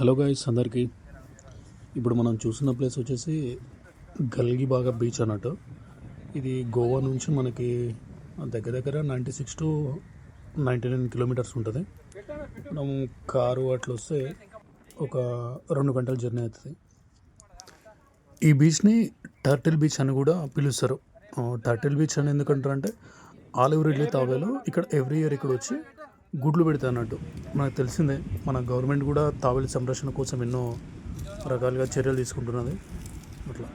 Hello guys అందరికీ. ఇప్పుడు మనం చూసిన ప్లేస్ వచ్చేసి గల్గిబాగా బీచ్ అన్నట్టు. ఇది గోవా నుంచి మనకి దగ్గర దగ్గర 96 to 99 కిలోమీటర్స్ ఉంటుంది. మనం కారు అట్లా వస్తే ఒక 2 గంటల జర్నీ అవుతుంది. ఈ బీచ్ని టర్టిల్ బీచ్ అని కూడా పిలుస్తారు. టర్టిల్ బీచ్ అని ఎందుకంటారు అంటే ఆలివ్ రిడ్లీ తావేలు ఇక్కడ ఎవ్రీ ఇయర్ ఇక్కడ వచ్చి గుడ్లు పెడతాయి అన్నట్టు. మనకు తెలిసిందే, మన గవర్నమెంట్ కూడా తావేలు సంరక్షణ కోసం ఎన్నో రకాలుగా చర్యలు తీసుకుంటున్నది. అట్లా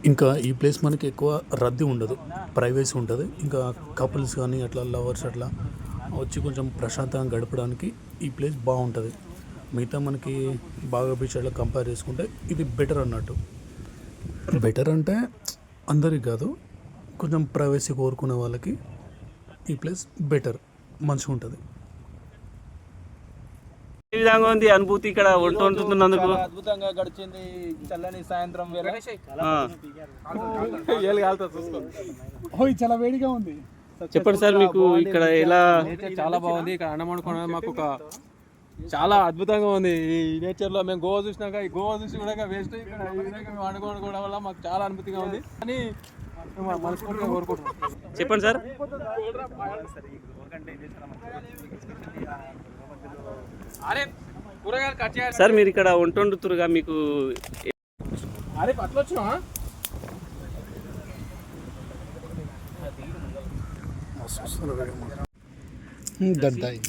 ఇంకా ఈ ప్లేస్ మనకి ఎక్కువ రద్దీ ఉండదు, ప్రైవసీ ఉంటుంది. ఇంకా కపుల్స్ కానీ అట్లా లవర్స్ అట్లా వచ్చి కొంచెం ప్రశాంతంగా గడపడానికి ఈ ప్లేస్ బాగుంటుంది. మిగతా మనకి బాగా బీచ్ అట్లా కంపేర్ చేసుకుంటే ఇది బెటర్ అన్నట్టు. బెటర్ అంటే అందరికి కాదు, కొంచెం ప్రైవసీ కోరుకునే వాళ్ళకి ఈ ప్లేస్ బెటర్, మంచిగా ఉంటుంది. ఏ విధంగా ఉంది అనుభూతి ఇక్కడ వండుతున్నందుకు? అద్భుతంగా గడిచింది చల్లని సాయంత్రం వేళ. చాలా వేడిగా ఉంది. చెప్పండి సార్, మీకు ఇక్కడ ఎలా? చాలా బాగుంది. ఇక్కడ అన్నమనుకున్న మాకు ఒక చాలా అద్భుతంగా ఉంది. ఈ నేచర్ లో మేము గోవా చూసినాక ఈ గోవా చూసి కూడా వేస్ట్. ఇక్కడ ఈ విధంగా మేము అనుకోవడం వల్ల మాకు చాలా అనుభూతిగా ఉంది అని మనస్ఫూర్తిగా కోరుకుంటున్నాం. చెప్పండి సార్. అరే కూరగాయలు కట్ చేయాలి సార్, మీరు ఇక్కడ వండుతురుగా, మీకు అరే పట్లొచ్చినా గడ్డాయి